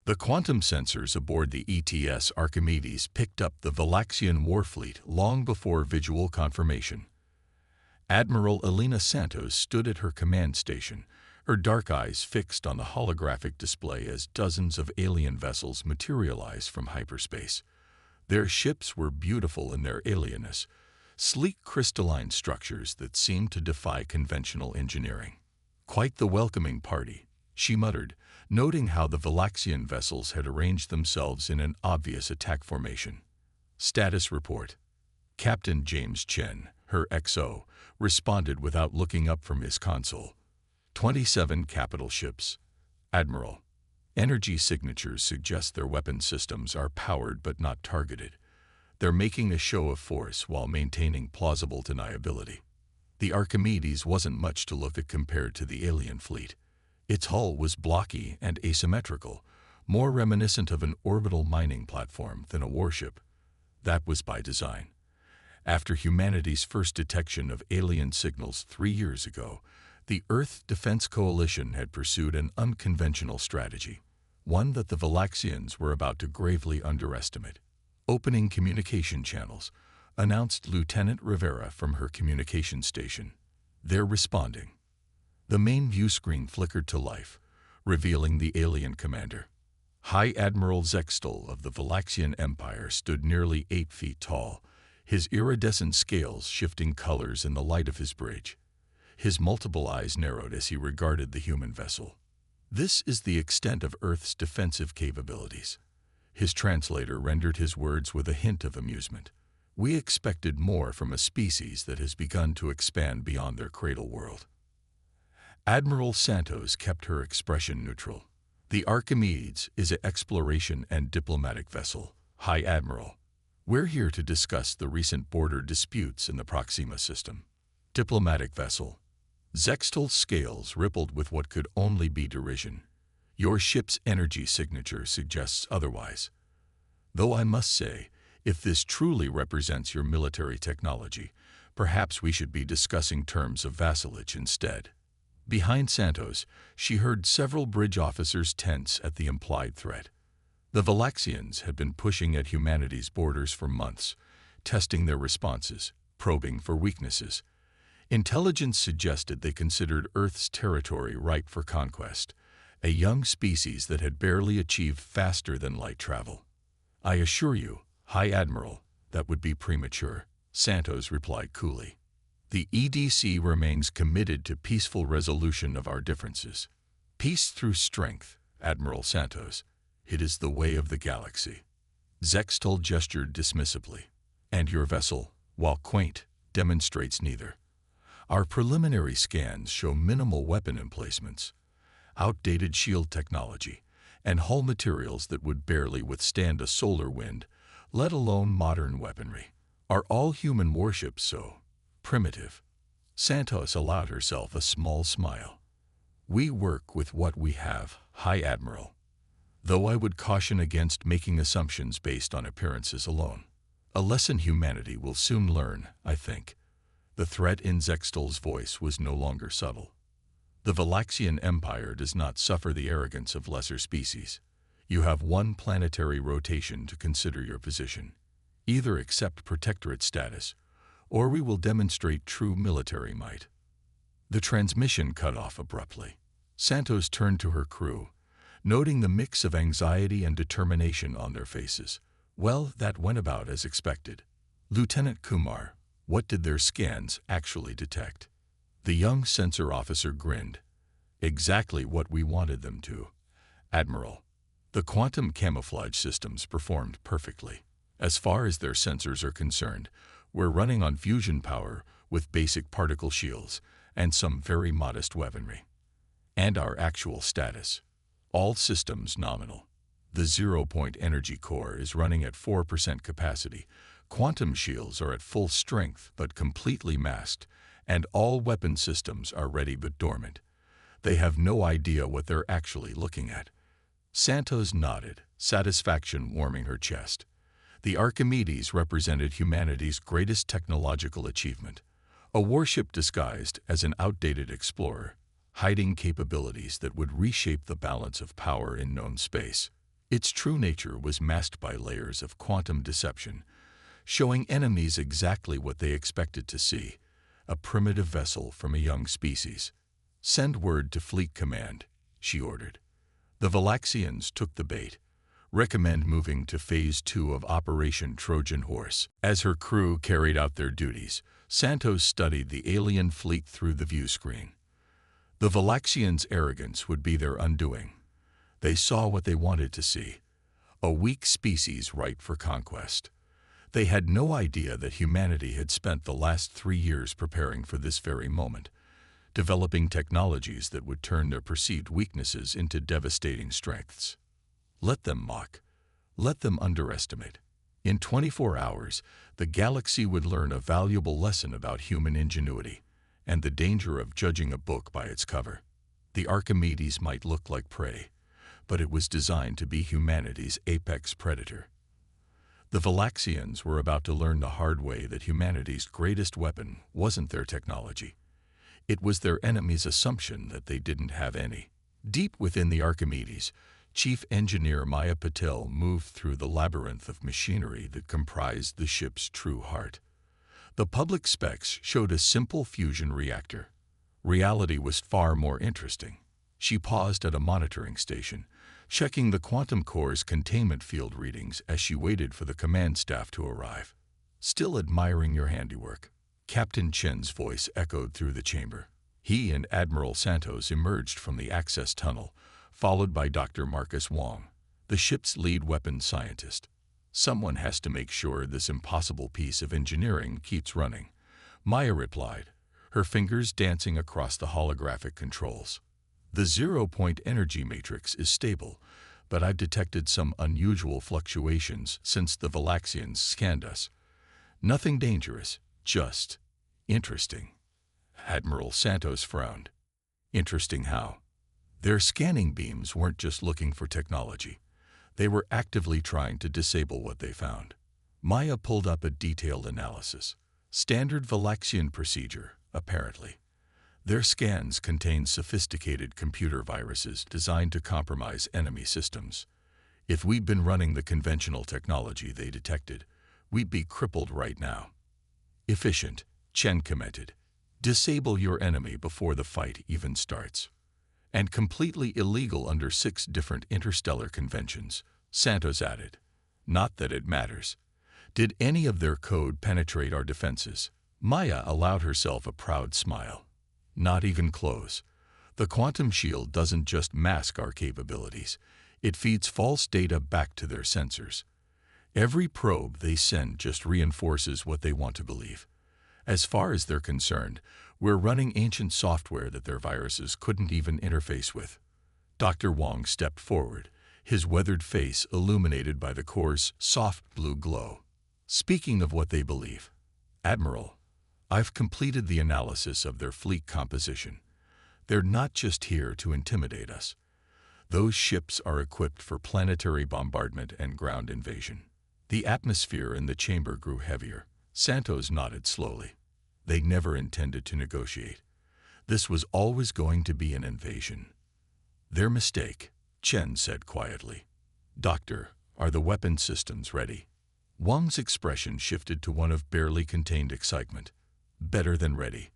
The quantum sensors aboard the ETS Archimedes picked up the Valaxian warfleet long before visual confirmation. Admiral Elena Santos stood at her command station, her dark eyes fixed on the holographic display as dozens of alien vessels materialized from hyperspace. Their ships were beautiful in their alienness, sleek crystalline structures that seemed to defy conventional engineering. "Quite the welcoming party," she muttered, noting how the Valaxian vessels had arranged themselves in an obvious attack formation. Status report. Captain James Chen, her XO, responded without looking up from his console. 27 capital ships. Admiral. Energy signatures suggest their weapon systems are powered but not targeted. They're making a show of force while maintaining plausible deniability. The Archimedes wasn't much to look at compared to the alien fleet. Its hull was blocky and asymmetrical, more reminiscent of an orbital mining platform than a warship. That was by design. After humanity's first detection of alien signals 3 years ago, the Earth Defense Coalition had pursued an unconventional strategy, one that the Valaxians were about to gravely underestimate. "Opening communication channels," announced Lieutenant Rivera from her communication station. "They're responding." The main view screen flickered to life, revealing the alien commander. High Admiral Zextal of the Valaxian Empire stood nearly 8 feet tall, his iridescent scales shifting colors in the light of his bridge. His multiple eyes narrowed as he regarded the human vessel. "This is the extent of Earth's defensive capabilities." His translator rendered his words with a hint of amusement. "We expected more from a species that has begun to expand beyond their cradle world." Admiral Santos kept her expression neutral. "The Archimedes is an exploration and diplomatic vessel, High Admiral. We're here to discuss the recent border disputes in the Proxima system." "Diplomatic vessel." Zextal's scales rippled with what could only be derision. "Your ship's energy signature suggests otherwise. Though I must say, if this truly represents your military technology, perhaps we should be discussing terms of vassalage instead." Behind Santos, she heard several bridge officers tense at the implied threat. The Valaxians had been pushing at humanity's borders for months, testing their responses, probing for weaknesses. Intelligence suggested they considered Earth's territory ripe for conquest, a young species that had barely achieved faster-than-light travel. "I assure you, High Admiral, that would be premature," Santos replied coolly. "The EDC remains committed to peaceful resolution of our differences." "Peace through strength, Admiral Santos. It is the way of the galaxy." Zextal gestured dismissively. "And your vessel, while quaint, demonstrates neither. Our preliminary scans show minimal weapon emplacements, outdated shield technology, and hull materials that would barely withstand a solar wind, let alone modern weaponry. Are all human warships so primitive?" Santos allowed herself a small smile. "We work with what we have, High Admiral. Though I would caution against making assumptions based on appearances alone. A lesson humanity will soon learn, I think." The threat in Zextal's voice was no longer subtle. "The Valaxian Empire does not suffer the arrogance of lesser species. You have one planetary rotation to consider your position. Either accept protectorate status, or we will demonstrate true military might." The transmission cut off abruptly. Santos turned to her crew, noting the mix of anxiety and determination on their faces. "Well, that went about as expected. Lieutenant Kumar, what did their scans actually detect?" The young sensor officer grinned. "Exactly what we wanted them to, Admiral. The quantum camouflage systems performed perfectly. As far as their sensors are concerned, we're running on fusion power with basic particle shields and some very modest weaponry. And our actual status: all systems nominal. The zero-point energy core is running at 4% capacity. Quantum shields are at full strength but completely masked, and all weapon systems are ready but dormant. They have no idea what they're actually looking at." Santos nodded, satisfaction warming her chest. The Archimedes represented humanity's greatest technological achievement, a warship disguised as an outdated explorer, hiding capabilities that would reshape the balance of power in known space. Its true nature was masked by layers of quantum deception, showing enemies exactly what they expected to see: a primitive vessel from a young species. "Send word to Fleet Command," she ordered. The Valaxians took the bait. "Recommend moving to Phase 2 of Operation Trojan Horse." As her crew carried out their duties, Santos studied the alien fleet through the view screen. The Valaxians' arrogance would be their undoing. They saw what they wanted to see: a weak species ripe for conquest. They had no idea that humanity had spent the last 3 years preparing for this very moment, developing technologies that would turn their perceived weaknesses into devastating strengths. Let them mock. Let them underestimate. In 24 hours, the galaxy would learn a valuable lesson about human ingenuity and the danger of judging a book by its cover. The Archimedes might look like prey, but it was designed to be humanity's apex predator. The Valaxians were about to learn the hard way that humanity's greatest weapon wasn't their technology. It was their enemy's assumption that they didn't have any. Deep within the Archimedes, Chief Engineer Maya Patel moved through the labyrinth of machinery that comprised the ship's true heart. The public specs showed a simple fusion reactor. Reality was far more interesting. She paused at a monitoring station, checking the quantum core's containment field readings as she waited for the command staff to arrive. "Still admiring your handiwork," Captain Chen's voice echoed through the chamber. He and Admiral Santos emerged from the access tunnel, followed by Dr. Marcus Wong, the ship's lead weapons scientist. "Someone has to make sure this impossible piece of engineering keeps running," Maya replied, her fingers dancing across the holographic controls. "The zero-point energy matrix is stable, but I've detected some unusual fluctuations since the Valaxians scanned us. Nothing dangerous, just interesting." Admiral Santos frowned. Interesting how? Their scanning beams weren't just looking for technology. They were actively trying to disable what they found. Maya pulled up a detailed analysis. Standard Valaxian procedure, apparently. Their scans contained sophisticated computer viruses designed to compromise enemy systems. If we'd been running the conventional technology they detected, we'd be crippled right now. "Efficient," Chen commented. "Disable your enemy before the fight even starts." "And completely illegal under 6 different interstellar conventions," Santos added. "Not that it matters. Did any of their code penetrate our defenses?" Maya allowed herself a proud smile. "Not even close. The quantum shield doesn't just mask our capabilities. It feeds false data back to their sensors. Every probe they send just reinforces what they want to believe. As far as they're concerned, we're running ancient software that their viruses couldn't even interface with." Dr. Wong stepped forward, his weathered face illuminated by the core's soft blue glow. "Speaking of what they believe, Admiral, I've completed the analysis of their fleet composition. They're not just here to intimidate us. Those ships are equipped for planetary bombardment and ground invasion." The atmosphere in the chamber grew heavier. Santos nodded slowly. They never intended to negotiate. This was always going to be an invasion. "Their mistake," Chen said quietly. "Doctor, are the weapon systems ready?" Wang's expression shifted to one of barely contained excitement. "Better than ready.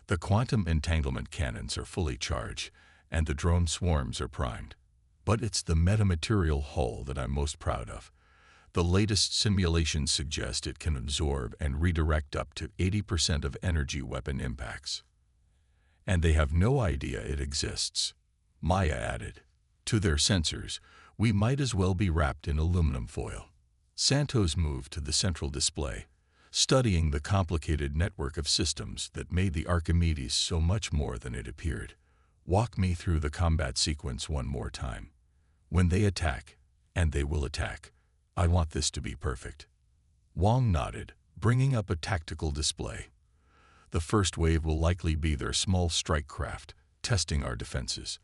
The quantum entanglement cannons are fully charged, and the drone swarms are primed. But it's the metamaterial hull that I'm most proud of. The latest simulations suggest it can absorb and redirect up to 80% of energy weapon impacts. And they have no idea it exists," Maya added. "To their sensors, we might as well be wrapped in aluminum foil." Santos moved to the central display, studying the complicated network of systems that made the Archimedes so much more than it appeared. "Walk me through the combat sequence one more time. When they attack, and they will attack, I want this to be perfect." Wong nodded, bringing up a tactical display. "The first wave will likely be their small strike craft, testing our defenses.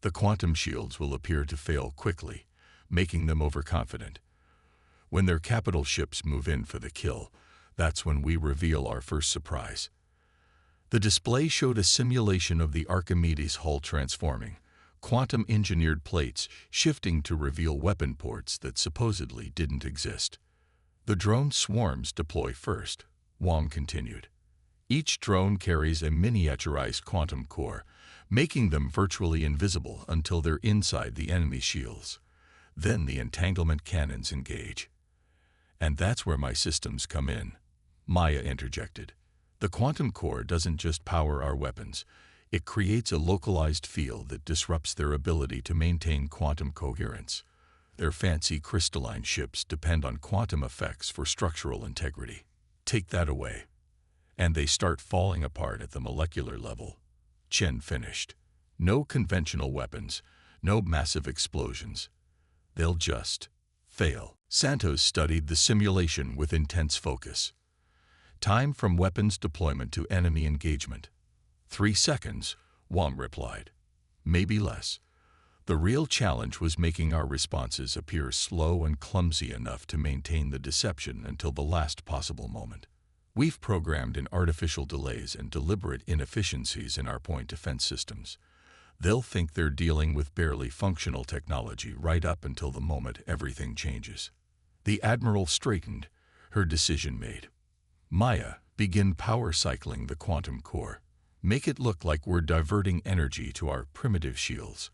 The quantum shields will appear to fail quickly, making them overconfident. When their capital ships move in for the kill, that's when we reveal our first surprise." The display showed a simulation of the Archimedes hull transforming, quantum-engineered plates shifting to reveal weapon ports that supposedly didn't exist. The drone swarms deploy first, Wong continued. Each drone carries a miniaturized quantum core, making them virtually invisible until they're inside the enemy shields. Then the entanglement cannons engage. And that's where my systems come in, Maya interjected. The quantum core doesn't just power our weapons. It creates a localized field that disrupts their ability to maintain quantum coherence. Their fancy crystalline ships depend on quantum effects for structural integrity. Take that away, and they start falling apart at the molecular level. Chen finished. No conventional weapons, no massive explosions. They'll just fail. Santos studied the simulation with intense focus. Time from weapons deployment to enemy engagement. 3 seconds, Wong replied. Maybe less. The real challenge was making our responses appear slow and clumsy enough to maintain the deception until the last possible moment. We've programmed in artificial delays and deliberate inefficiencies in our point defense systems. They'll think they're dealing with barely functional technology right up until the moment everything changes. The Admiral straightened, her decision made. Maya, begin power cycling the quantum core. Make it look like we're diverting energy to our primitive shields.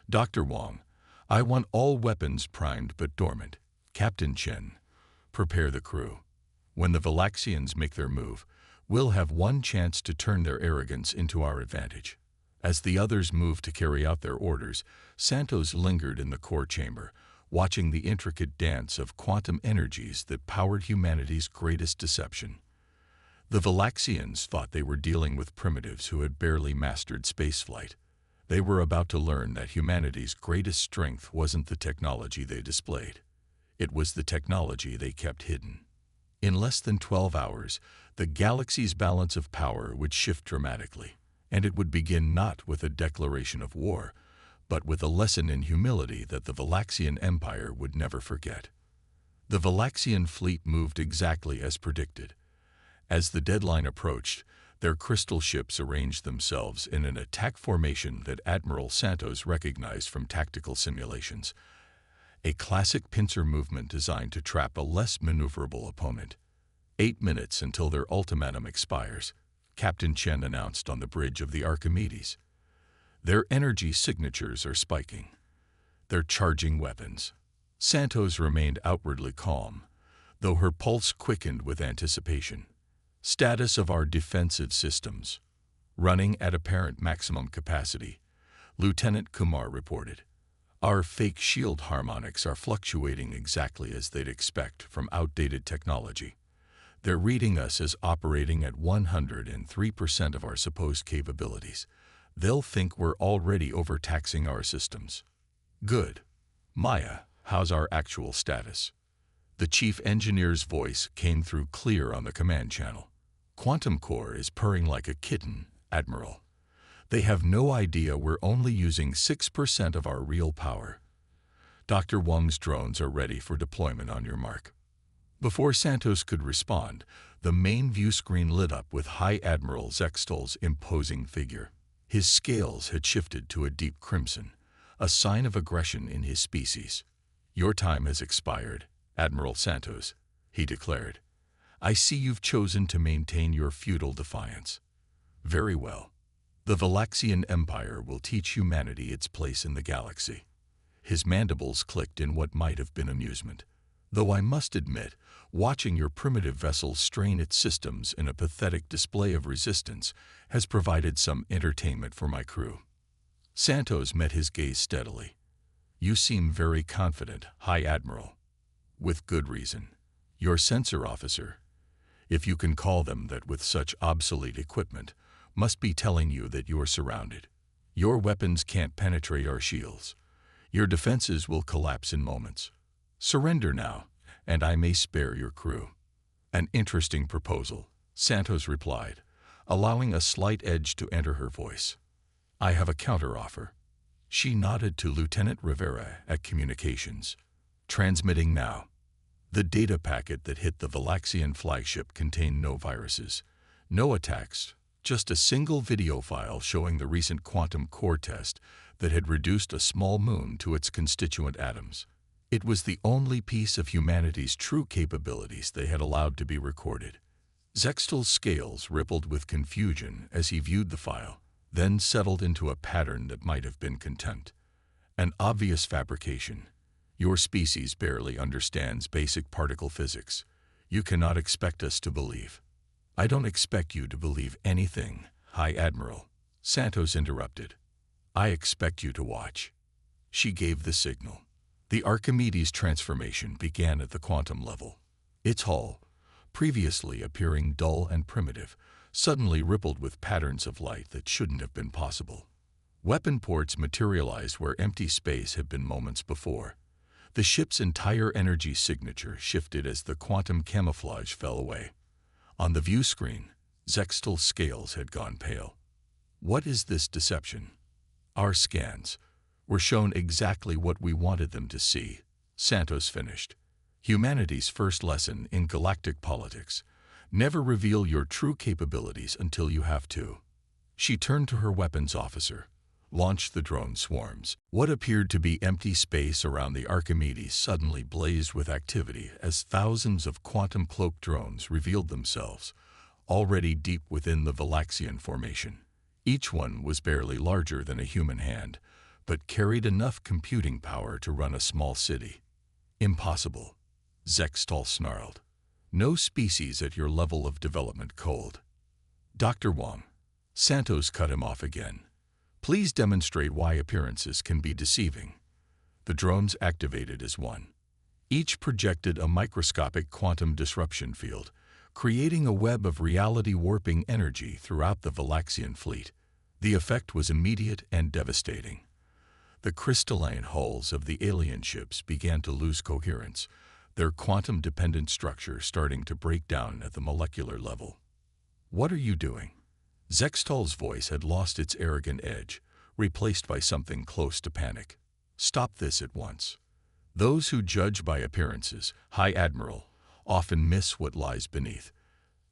Dr. Wong, I want all weapons primed but dormant. Captain Chen, prepare the crew. When the Valaxians make their move, we'll have one chance to turn their arrogance into our advantage. As the others moved to carry out their orders, Santos lingered in the core chamber, watching the intricate dance of quantum energies that powered humanity's greatest deception. The Valaxians thought they were dealing with primitives who had barely mastered spaceflight. They were about to learn that humanity's greatest strength wasn't the technology they displayed. It was the technology they kept hidden. In less than 12 hours, the galaxy's balance of power would shift dramatically, and it would begin not with a declaration of war, but with a lesson in humility that the Valaxian Empire would never forget. The Valaxian fleet moved exactly as predicted. As the deadline approached, their crystal ships arranged themselves in an attack formation that Admiral Santos recognized from tactical simulations. A classic pincer movement designed to trap a less maneuverable opponent. 8 minutes until their ultimatum expires, Captain Chen announced on the bridge of the Archimedes. Their energy signatures are spiking. They're charging weapons. Santos remained outwardly calm, though her pulse quickened with anticipation. Status of our defensive systems. Running at apparent maximum capacity, Lieutenant Kumar reported. Our fake shield harmonics are fluctuating exactly as they'd expect from outdated technology. They're reading us as operating at 103% of our supposed capabilities. They'll think we're already overtaxing our systems. Good. Maya, how's our actual status? The chief engineer's voice came through clear on the command channel. Quantum core is purring like a kitten, Admiral. They have no idea we're only using 6% of our real power. Dr. Wong's drones are ready for deployment on your mark. Before Santos could respond, the main view screen lit up with High Admiral Zextol's imposing figure. His scales had shifted to a deep crimson, a sign of aggression in his species. Your time has expired, Admiral Santos, he declared. I see you've chosen to maintain your feudal defiance. Very well. The Valaxian Empire will teach humanity its place in the galaxy. His mandibles clicked in what might have been amusement. Though I must admit, watching your primitive vessel strain its systems in a pathetic display of resistance has provided some entertainment for my crew. Santos met his gaze steadily. You seem very confident, High Admiral. With good reason. Your sensor officer, if you can call them that with such obsolete equipment, must be telling you that you're surrounded. Your weapons can't penetrate our shields. Your defenses will collapse in moments. Surrender now, and I may spare your crew. An interesting proposal, Santos replied, allowing a slight edge to enter her voice. I have a counteroffer. She nodded to Lieutenant Rivera at Communications. Transmitting now. The data packet that hit the Valaxian flagship contained no viruses, no attacks, just a single video file showing the recent quantum core test that had reduced a small moon to its constituent atoms. It was the only piece of humanity's true capabilities they had allowed to be recorded. Zextal's scales rippled with confusion as he viewed the file, then settled into a pattern that might have been contempt. An obvious fabrication. Your species barely understands basic particle physics. You cannot expect us to believe. I don't expect you to believe anything, High Admiral, Santos interrupted. I expect you to watch. She gave the signal. The Archimedes transformation began at the quantum level. Its hull, previously appearing dull and primitive, suddenly rippled with patterns of light that shouldn't have been possible. Weapon ports materialized where empty space had been moments before. The ship's entire energy signature shifted as the quantum camouflage fell away. On the view screen, Zextal's scales had gone pale. What is this deception? Our scans were shown exactly what we wanted them to see, Santos finished. Humanity's first lesson in galactic politics. Never reveal your true capabilities until you have to. She turned to her weapons officer, launched the drone swarms. What appeared to be empty space around the Archimedes suddenly blazed with activity as thousands of quantum-cloaked drones revealed themselves, already deep within the Valaxian formation. Each one was barely larger than a human hand, but carried enough computing power to run a small city. Impossible, Zextal snarled. No species at your level of development cold. Dr. Wong. Santos cut him off again. Please demonstrate why appearances can be deceiving. The drones activated as one. Each projected a microscopic quantum disruption field, creating a web of reality-warping energy throughout the Valaxian fleet. The effect was immediate and devastating. The crystalline hulls of the alien ships began to lose coherence, their quantum-dependent structure starting to break down at the molecular level. What are you doing? Zextal's voice had lost its arrogant edge, replaced by something close to panic. Stop this at once. Those who judge by appearances, High Admiral, often miss what lies beneath.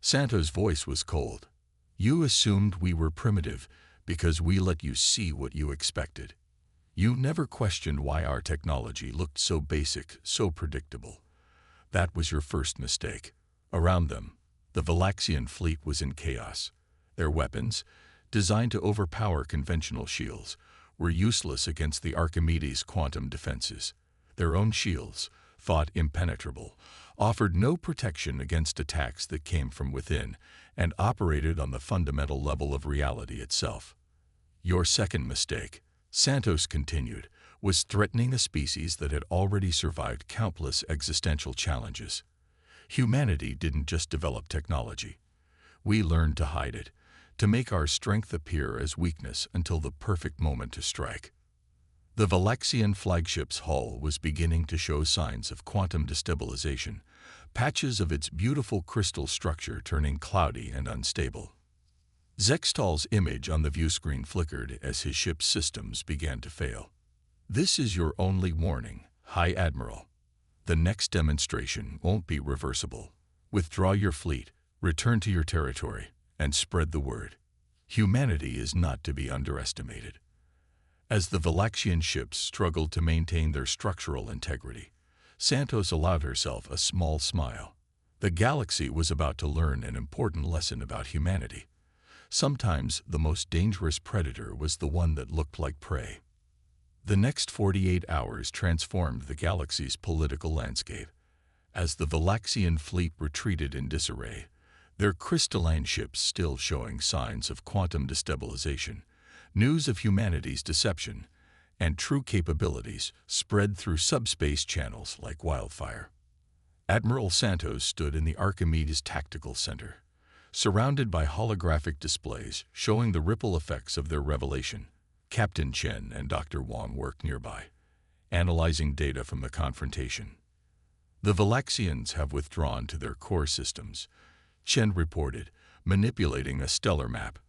Santos' voice was cold. You assumed we were primitive because we let you see what you expected. You never questioned why our technology looked so basic, so predictable. That was your first mistake. Around them, the Valaxian fleet was in chaos. Their weapons, designed to overpower conventional shields, were useless against the Archimedes quantum defenses. Their own shields, thought impenetrable, offered no protection against attacks that came from within and operated on the fundamental level of reality itself. Your second mistake, Santos continued, was threatening a species that had already survived countless existential challenges. Humanity didn't just develop technology. We learned to hide it, to make our strength appear as weakness until the perfect moment to strike. The Valaxian flagship's hull was beginning to show signs of quantum destabilization, patches of its beautiful crystal structure turning cloudy and unstable. Zextal's image on the viewscreen flickered as his ship's systems began to fail. This is your only warning, High Admiral. The next demonstration won't be reversible. Withdraw your fleet, return to your territory, and spread the word. Humanity is not to be underestimated. As the Valaxian ships struggled to maintain their structural integrity, Santos allowed herself a small smile. The galaxy was about to learn an important lesson about humanity. Sometimes the most dangerous predator was the one that looked like prey. The next 48 hours transformed the galaxy's political landscape. As the Valaxian fleet retreated in disarray, their crystalline ships still showing signs of quantum destabilization, news of humanity's deception and true capabilities spread through subspace channels like wildfire. Admiral Santos stood in the Archimedes Tactical Center, surrounded by holographic displays showing the ripple effects of their revelation. Captain Chen and Dr. Wong worked nearby, analyzing data from the confrontation. The Valaxians have withdrawn to their core systems, Chen reported, manipulating a stellar map.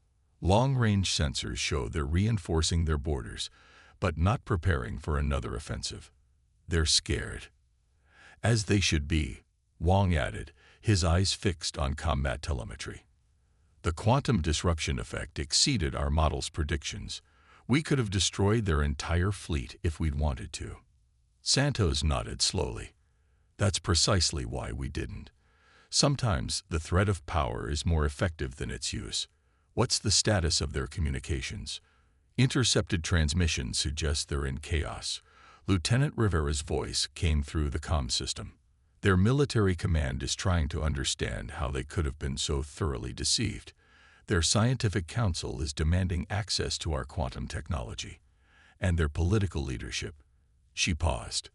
Long-range sensors show they're reinforcing their borders, but not preparing for another offensive. They're scared. As they should be, Wong added, his eyes fixed on combat telemetry. The quantum disruption effect exceeded our model's predictions. We could have destroyed their entire fleet if we'd wanted to. Santos nodded slowly. That's precisely why we didn't. Sometimes the threat of power is more effective than its use. What's the status of their communications? Intercepted transmissions suggest they're in chaos. Lieutenant Rivera's voice came through the comm system. Their military command is trying to understand how they could have been so thoroughly deceived. Their scientific council is demanding access to our quantum technology. And their political leadership. She paused.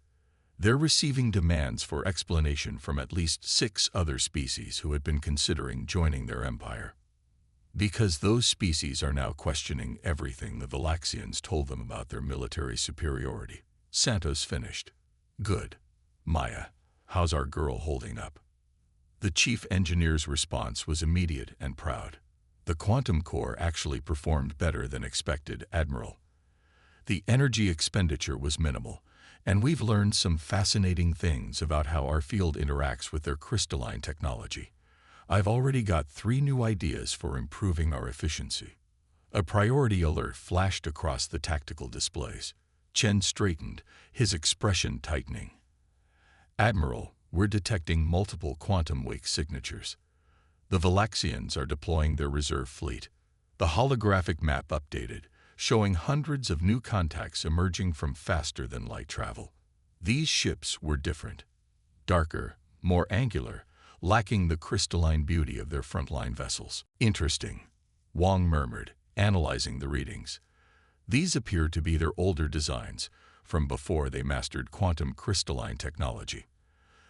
They're receiving demands for explanation from at least 6 other species who had been considering joining their empire. Because those species are now questioning everything the Valaxians told them about their military superiority. Santos finished. Good. Maya, how's our girl holding up? The chief engineer's response was immediate and proud. The quantum core actually performed better than expected, Admiral. The energy expenditure was minimal, and we've learned some fascinating things about how our field interacts with their crystalline technology. I've already got 3 new ideas for improving our efficiency. A priority alert flashed across the tactical displays. Chen straightened, his expression tightening. Admiral, we're detecting multiple quantum wake signatures. The Valaxians are deploying their reserve fleet. The holographic map updated, showing hundreds of new contacts emerging from faster-than-light travel. These ships were different. Darker, more angular, lacking the crystalline beauty of their frontline vessels. Interesting, Wong murmured, analyzing the readings. These appear to be their older designs, from before they mastered quantum crystalline technology.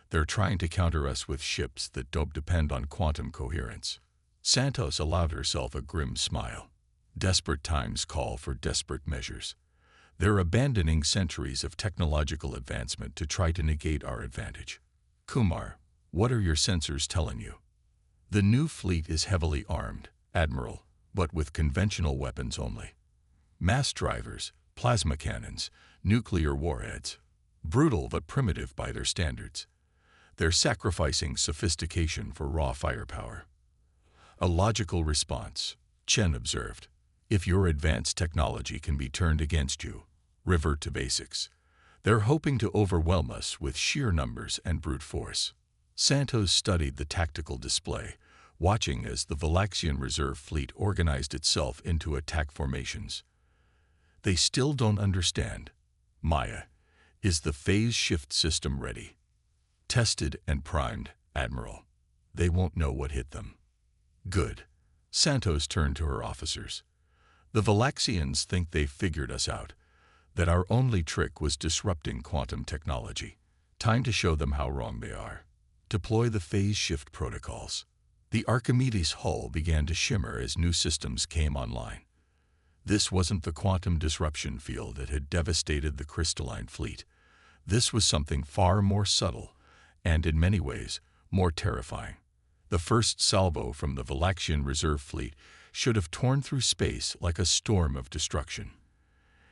They're trying to counter us with ships that don't depend on quantum coherence. Santos allowed herself a grim smile. Desperate times call for desperate measures. They're abandoning centuries of technological advancement to try to negate our advantage. Kumar, what are your sensors telling you? The new fleet is heavily armed, Admiral, but with conventional weapons only. Mass drivers, plasma cannons, nuclear warheads. Brutal but primitive by their standards. They're sacrificing sophistication for raw firepower. A logical response, Chen observed. If your advanced technology can be turned against you, revert to basics. They're hoping to overwhelm us with sheer numbers and brute force. Santos studied the tactical display, watching as the Valaxian reserve fleet organized itself into attack formations. They still don't understand. Maya, is the phase shift system ready? Tested and primed, Admiral. They won't know what hit them. Good. Santos turned to her officers. The Valaxians think they've figured us out, that our only trick was disrupting quantum technology. Time to show them how wrong they are. Deploy the phase shift protocols. The Archimedes hull began to shimmer as new systems came online. This wasn't the quantum disruption field that had devastated the crystalline fleet. This was something far more subtle, and in many ways, more terrifying. The first salvo from the Valaxian reserve fleet should have torn through space like a storm of destruction.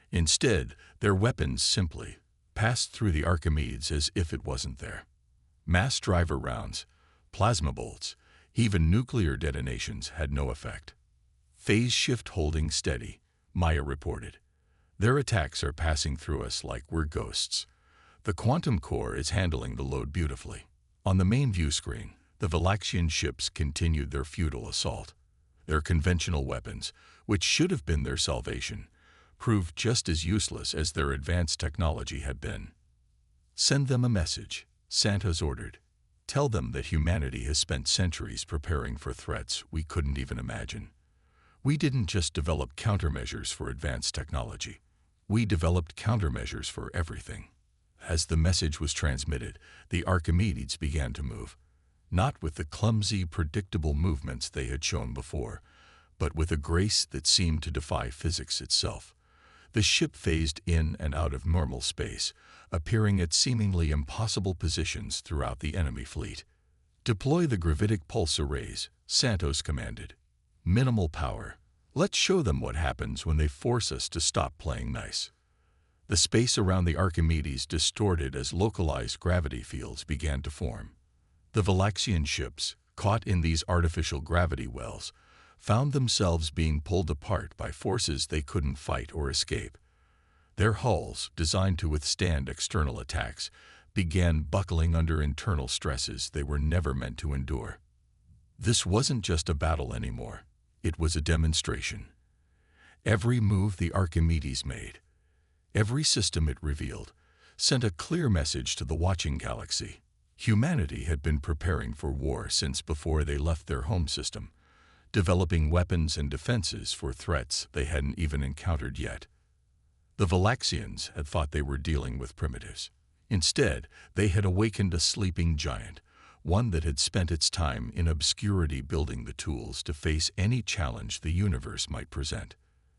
Instead, their weapons simply passed through the Archimedes as if it wasn't there. Mass driver rounds, plasma bolts, even nuclear detonations had no effect. Phase shift holding steady, Maya reported. Their attacks are passing through us like we're ghosts. The quantum core is handling the load beautifully. On the main view screen, the Valaxian ships continued their futile assault. Their conventional weapons, which should have been their salvation, proved just as useless as their advanced technology had been. Send them a message, Santos ordered. Tell them that humanity has spent centuries preparing for threats we couldn't even imagine. We didn't just develop countermeasures for advanced technology. We developed countermeasures for everything. As the message was transmitted, the Archimedes began to move, not with the clumsy, predictable movements they had shown before, but with a grace that seemed to defy physics itself. The ship phased in and out of normal space, appearing at seemingly impossible positions throughout the enemy fleet. Deploy the gravitic pulse arrays, Santos commanded. Minimal power. Let's show them what happens when they force us to stop playing nice. The space around the Archimedes distorted as localized gravity fields began to form. The Valaxian ships, caught in these artificial gravity wells, found themselves being pulled apart by forces they couldn't fight or escape. Their hulls, designed to withstand external attacks, began buckling under internal stresses they were never meant to endure. This wasn't just a battle anymore. It was a demonstration. Every move the Archimedes made, every system it revealed, sent a clear message to the watching galaxy. Humanity had been preparing for war since before they left their home system, developing weapons and defenses for threats they hadn't even encountered yet. The Valaxians had thought they were dealing with primitives. Instead, they had awakened a sleeping giant, one that had spent its time in obscurity building the tools to face any challenge the universe might present.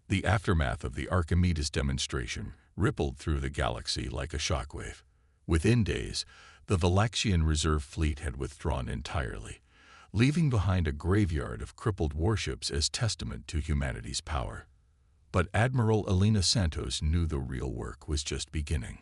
The aftermath of the Archimedes demonstration rippled through the galaxy like a shockwave. Within days, the Valaxian reserve fleet had withdrawn entirely, leaving behind a graveyard of crippled warships as testament to humanity's power. But Admiral Elena Santos knew the real work was just beginning.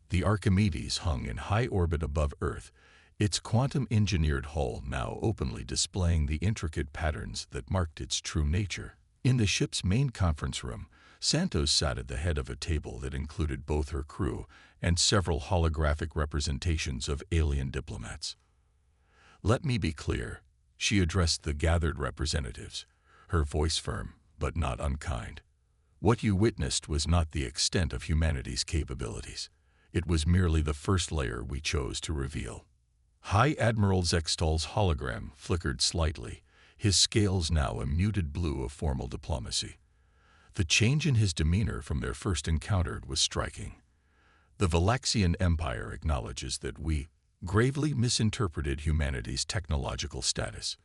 The Archimedes hung in high orbit above Earth, its quantum-engineered hull now openly displaying the intricate patterns that marked its true nature. In the ship's main conference room, Santos sat at the head of a table that included both her crew and several holographic representations of alien diplomats. "Let me be clear," she addressed the gathered representatives, her voice firm but not unkind. "What you witnessed was not the extent of humanity's capabilities. It was merely the first layer we chose to reveal." High Admiral Zextal's hologram flickered slightly, his scales now a muted blue of formal diplomacy. The change in his demeanor from their first encounter was striking. "The Valaxian Empire acknowledges that we gravely misinterpreted humanity's technological status.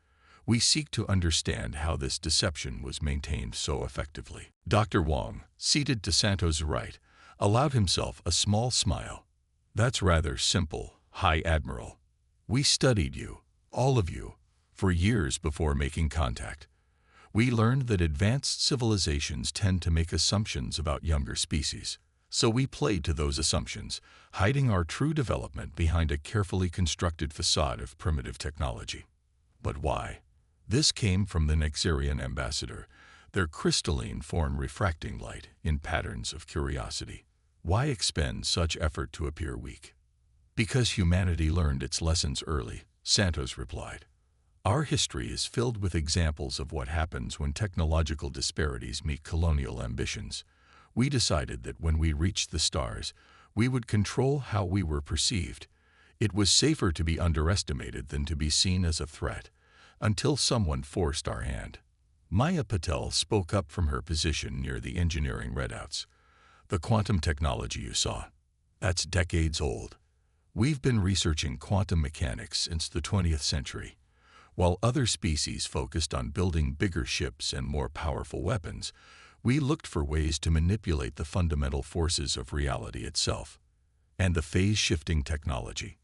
We seek to understand how this deception was maintained so effectively." Dr. Wong, seated to Santos' right, allowed himself a small smile. "That's rather simple, High Admiral. We studied you, all of you, for years before making contact. We learned that advanced civilizations tend to make assumptions about younger species. So we played to those assumptions, hiding our true development behind a carefully constructed facade of primitive technology. But why? This came from the Nexarian ambassador, their crystalline form refracting light in patterns of curiosity. Why expend such effort to appear weak? Because humanity learned its lessons early, Santos replied. Our history is filled with examples of what happens when technological disparities meet colonial ambitions. We decided that when we reached the stars, we would control how we were perceived. It was safer to be underestimated than to be seen as a threat, until someone forced our hand. Maya Patel spoke up from her position near the engineering readouts. The quantum technology you saw, that's decades old. We've been researching quantum mechanics since the 20th century. While other species focused on building bigger ships and more powerful weapons, we looked for ways to manipulate the fundamental forces of reality itself. And the phase-shifting technology?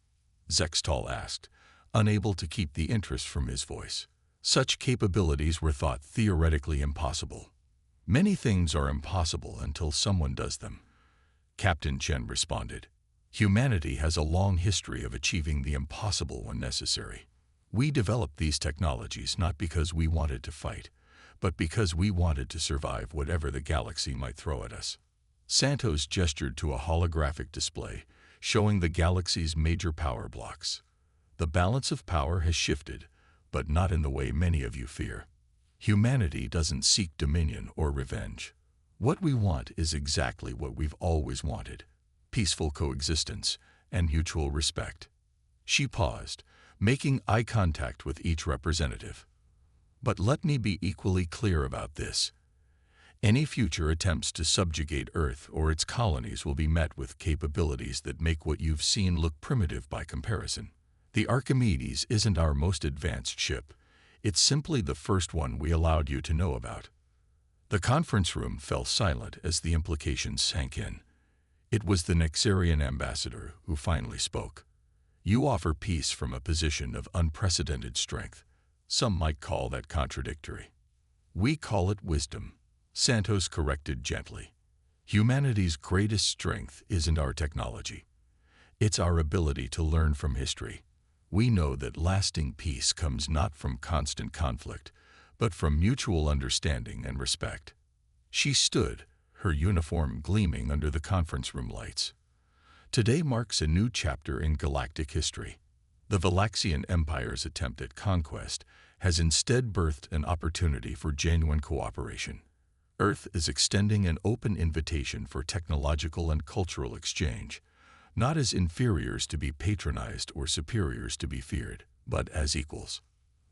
Zextal asked, unable to keep the interest from his voice. Such capabilities were thought theoretically impossible. Many things are impossible until someone does them, Captain Chen responded. Humanity has a long history of achieving the impossible when necessary. We developed these technologies not because we wanted to fight, but because we wanted to survive whatever the galaxy might throw at us. Santos gestured to a holographic display, showing the galaxy's major power blocks. The balance of power has shifted, but not in the way many of you fear. Humanity doesn't seek dominion or revenge. What we want is exactly what we've always wanted: peaceful coexistence and mutual respect. She paused, making eye contact with each representative. But let me be equally clear about this. Any future attempts to subjugate Earth or its colonies will be met with capabilities that make what you've seen look primitive by comparison. The Archimedes isn't our most advanced ship. It's simply the first one we allowed you to know about. The conference room fell silent as the implications sank in. It was the Nexarian ambassador who finally spoke. You offer peace from a position of unprecedented strength. Some might call that contradictory. We call it wisdom, Santos corrected gently. Humanity's greatest strength isn't our technology. It's our ability to learn from history. We know that lasting peace comes not from constant conflict, but from mutual understanding and respect. She stood, her uniform gleaming under the conference room lights. Today marks a new chapter in galactic history. The Valaxian Empire's attempt at conquest has instead birthed an opportunity for genuine cooperation. Earth is extending an open invitation for technological and cultural exchange, not as inferiors to be patronized or superiors to be feared, but as equals.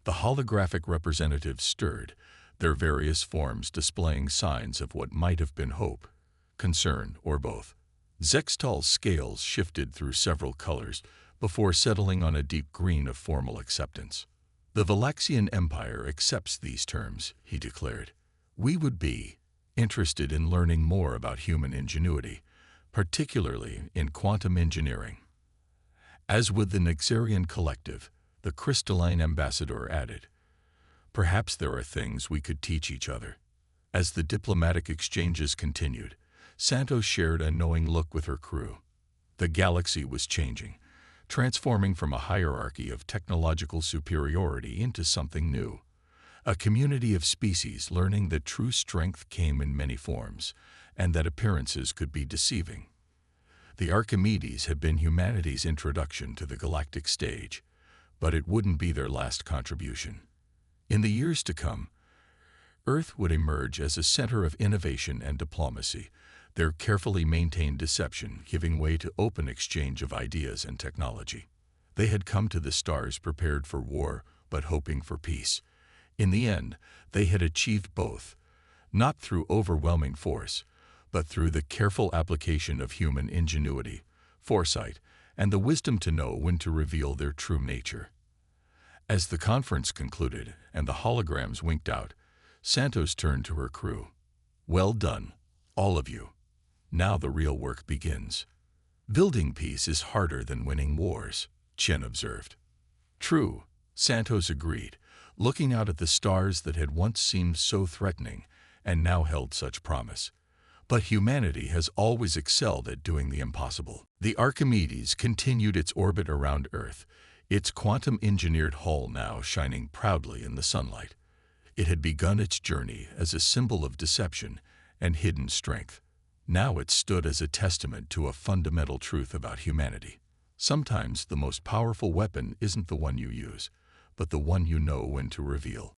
The holographic representatives stirred, their various forms displaying signs of what might have been hope, concern, or both. Zextal's scales shifted through several colors before settling on a deep green of formal acceptance. The Valaxian Empire accepts these terms, he declared. We would be interested in learning more about human ingenuity, particularly in quantum engineering. As with the Nixarian collective, the crystalline ambassador added, perhaps there are things we could teach each other. As the diplomatic exchanges continued, Santos shared a knowing look with her crew. The galaxy was changing, transforming from a hierarchy of technological superiority into something new. A community of species learning that true strength came in many forms, and that appearances could be deceiving. The Archimedes had been humanity's introduction to the galactic stage, but it wouldn't be their last contribution. In the years to come, Earth would emerge as a center of innovation and diplomacy, their carefully maintained deception giving way to open exchange of ideas and technology. They had come to the stars prepared for war, but hoping for peace. In the end, they had achieved both, not through overwhelming force, but through the careful application of human ingenuity, foresight, and the wisdom to know when to reveal their true nature. As the conference concluded and the holograms winked out, Santos turned to her crew. Well done, all of you. Now the real work begins. Building peace is harder than winning wars, Chen observed. True, Santos agreed, looking out at the stars that had once seemed so threatening and now held such promise. But humanity has always excelled at doing the impossible. The Archimedes continued its orbit around Earth, its quantum-engineered hull now shining proudly in the sunlight. It had begun its journey as a symbol of deception and hidden strength. Now it stood as a testament to a fundamental truth about humanity. Sometimes the most powerful weapon isn't the one you use, but the one you know when to reveal.